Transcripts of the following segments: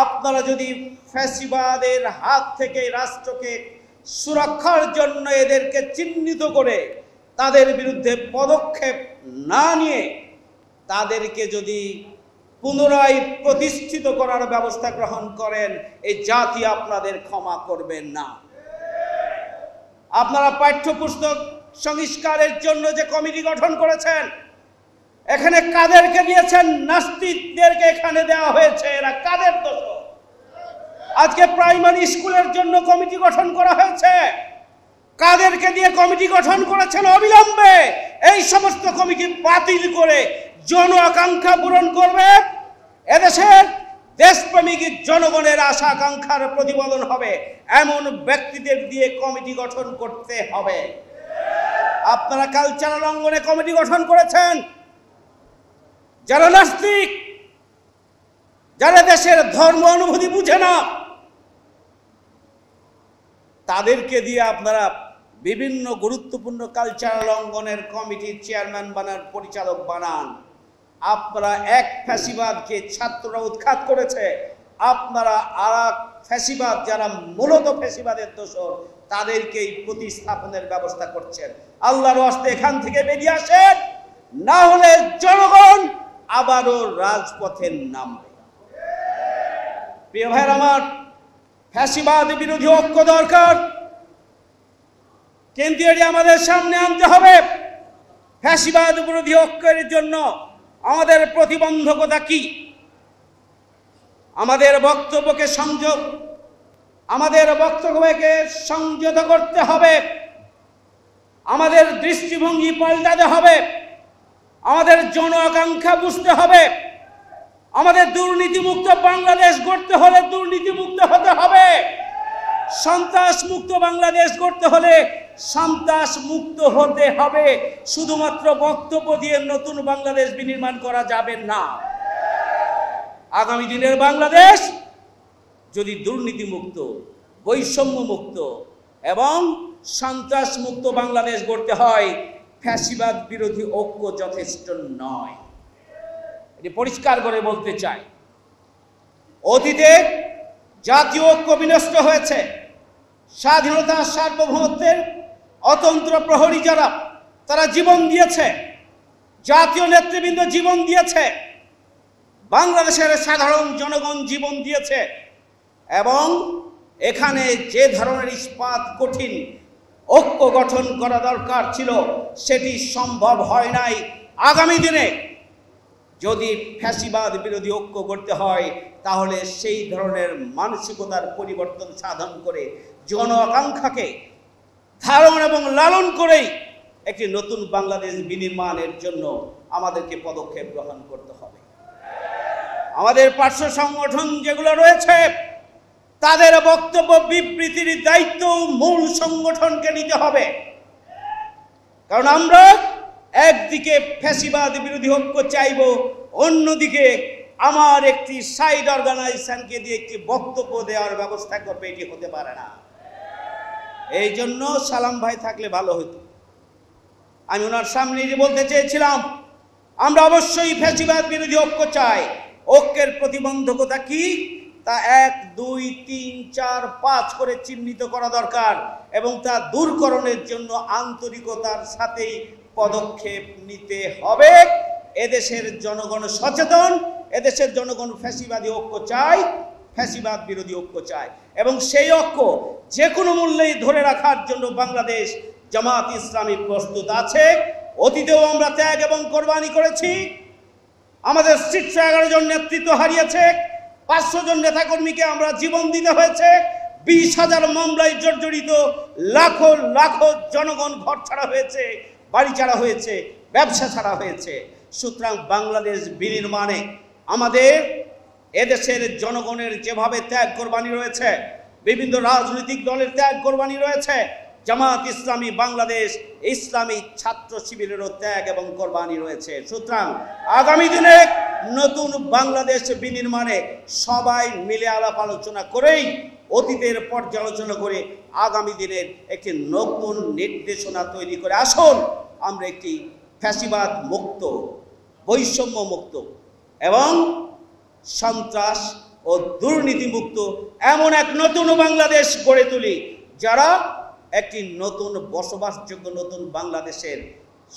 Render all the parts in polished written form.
আপনারা যদি ফ্যাসিবাদের হাত থেকে রাষ্ট্রকে সুরক্ষার জন্য এদেরকে চিহ্নিত করে তাদের বিরুদ্ধে পদক্ষেপ না নিয়ে তাদেরকে যদি পুনরায় প্রতিষ্ঠিত করার ব্যবস্থা গ্রহণ করেন, এই জাতি আপনাদের ক্ষমা করবেন না। আপনারা পাঠ্যপুস্তক সংস্কারের জন্য যে কমিটি গঠন করেছেন, এখানে কাদেরকে দিয়েছেন? নাস্তিকদেরকে এখানে দেওয়া হয়েছে। এরা কাদের দোষ? আজকে প্রাইমারি স্কুলের জন্য কমিটি গঠন করা হয়েছে, কাদেরকে দিয়ে কমিটি গঠন করেছেন? অবিলম্বে এই সমস্ত কমিটি বাতিল করে জন আকাঙ্ক্ষা পূরণ করবে, এদেশের দেশপ্রেমিক জনগণের আশা আকাঙ্ক্ষার প্রতিফলন হবে এমন ব্যক্তিদের দিয়ে কমিটি গঠন করতে হবে। আপনারা কালচারাল অঙ্গনে কমিটি গঠন করেছেন, যারা নাস্তিক, যারা দেশের ধর্ম অনুভূতি বুঝে না, তাদেরকে দিয়ে আপনারা বিভিন্ন গুরুত্বপূর্ণ কালচারাল অঙ্গনের কমিটির চেয়ারম্যান বানান, পরিচালক বানান। আপনারা এক ফ্যাসিবাদকে ছাত্ররা উৎখাত করেছে, আপনারা আর এক ফ্যাসিবাদ, যারা মূলত ফ্যাসিবাদের দোষর, তাদেরকেই প্রতিস্থাপনের ব্যবস্থা করছেন। আল্লাহর ওয়াস্তে এখান থেকে বেরিয়ে আসেন, না হলে জনগণ আবারও রাজপথে নামবে। প্রিয় ভাইয়ের আমার, ফ্যাসিবাদ বিরোধী ঐক্য দরকার, কিন্তু এটি আমাদের সামনে আনতে হবে। ফ্যাসিবাদ বিরোধী ঐক্যের জন্য আমাদের প্রতিবন্ধকতা কি? আমাদের বক্তব্যকে সংযত করতে হবে, আমাদের দৃষ্টিভঙ্গি পাল্টাতে হবে, আমাদের জন আকাঙ্ক্ষা বুঝতে হবে। আমাদের দুর্নীতিমুক্ত বাংলাদেশ গড়তে হলে দুর্নীতিমুক্ত হতে হবে, সন্ত্রাস মুক্ত বাংলাদেশ গড়তে হলে সন্ত্রাস মুক্ত হতে হবে। শুধুমাত্র বক্তব্য দিয়ে নতুন বাংলাদেশ বিনির্মাণ করা যাবে না। আগামী দিনের বাংলাদেশ যদি দুর্নীতিমুক্ত, বৈষম্য মুক্ত এবং সন্ত্রাস মুক্ত বাংলাদেশ গড়তে হয়, ফ্যাসিবাদ বিরোধী ঐক্য যথেষ্ট নয়। এটি পরিষ্কার করে বলতে চাই। অতীতে জাতীয় ঐক্য বিনষ্ট হয়েছে। স্বাধীনতা, সার্বভৌমত্বের অতন্ত্র প্রহরী যারা, তারা জীবন দিয়েছে, জাতীয় নেতৃবৃন্দ জীবন দিয়েছে, বাংলাদেশের সাধারণ জনগণ জীবন দিয়েছে, এবং এখানে যে ধরনের ইস্পাত কঠিন ঐক্য গঠন করা দরকার ছিল, সেটি সম্ভব হয় নাই। আগামী দিনে যদি ফ্যাসিবাদ বিরোধী ঐক্য করতে হয়, তাহলে সেই ধরনের মানসিকতার পরিবর্তন সাধন করে জন আকাঙ্ক্ষাকে ধারণ এবং লালন করেই একটি নতুন বাংলাদেশ বিনির্মাণের জন্য আমাদেরকে পদক্ষেপ গ্রহণ করতে হবে। আমাদের পার্শ্ব সংগঠন যেগুলো রয়েছে, তাদের বক্তব্য বিবৃতির দায়িত্ব মূল সংগঠনকে নিতে হবে। কারণ আমরা একদিকে ফ্যাসিবাদ বিরোধী ঐক্য চাইব, অন্যদিকে আমার একটি সাইড অর্গানাইজেশনকে দিয়ে একটি বক্তব্য দেওয়ার ব্যবস্থা করবে, এটি হতে পারে না। এই জন্য সালাম ভাই থাকলে ভালো হতো। আমি ওনার সামনে বলতে চেয়েছিলাম, আমরা অবশ্যই ফ্যাসিবাদ বিরোধী ঐক্য চাই। ঐক্যের প্রতিবন্ধকতা কি তা 1, 2, 3, 4, 5 করে চিহ্নিত করা দরকার, এবং তা দূরকরণের জন্য আন্তরিকতার সাথেই পদক্ষেপ নিতে হবে। এদেশের জনগণ সচেতন, এদেশের জনগণ ফ্যাসিবাদী ঐক্য চায়, ফ্যাসিবাদ বিরোধী ঐক্য চায়, এবং সেই ঐক্য যে কোনো মূল্যেই ধরে রাখার জন্য বাংলাদেশ জামাত ইসলামী প্রস্তুত আছে। অতীতেও আমরা ত্যাগ এবং কোরবানি করেছি। আমাদের 11 জন নেতৃত্ব হারিয়েছে, 500 জন নেতাকর্মীকে আমরা জীবন দিতে হয়েছে, 20,000 মামলায় জর্জরিত লাখো লাখো জনগণ ঘর ছাড়া হয়েছে, বাড়ি ছাড়া হয়েছে, ব্যবসা ছাড়া হয়েছে। সুতরাং বাংলাদেশ বিনির্মাণে আমাদের এদেশের জনগণের যেভাবে ত্যাগ কোরবানি রয়েছে, বিভিন্ন রাজনৈতিক দলের ত্যাগ কোরবানি রয়েছে, জামাত ইসলামী বাংলাদেশ ইসলামী ছাত্র শিবিরেরও ত্যাগ এবং কোরবানি রয়েছে। সুতরাং আগামী দিনে নতুন বাংলাদেশ বিনির্মাণে সবাই মিলে আলাপ আলোচনা করেই, অতীতের পর্যালোচনা করে আগামী দিনের একটি নতুন নির্দেশনা তৈরি করে আসুন আমরা একটি ফ্যাসিবাদ মুক্ত, বৈষম্য মুক্ত এবং সন্ত্রাস ও ও দুর্নীতিমুক্ত এমন এক নতুন বাংলাদেশ গড়ে তুলি, যারা একটি নতুন বসবাসযোগ্য নতুন বাংলাদেশের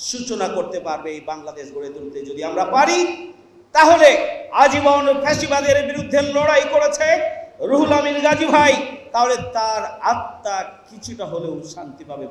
সূচনা করতে পারবে। এই বাংলাদেশ গড়ে তুলতে যদি আমরা পারি, তাহলে আজীবন ফ্যাসিবাদের বিরুদ্ধে লড়াই করেছে রুহুল আমিন গাজী ভাই, তাহলে তার আত্মা কিছুটা হলেও শান্তি পাবে।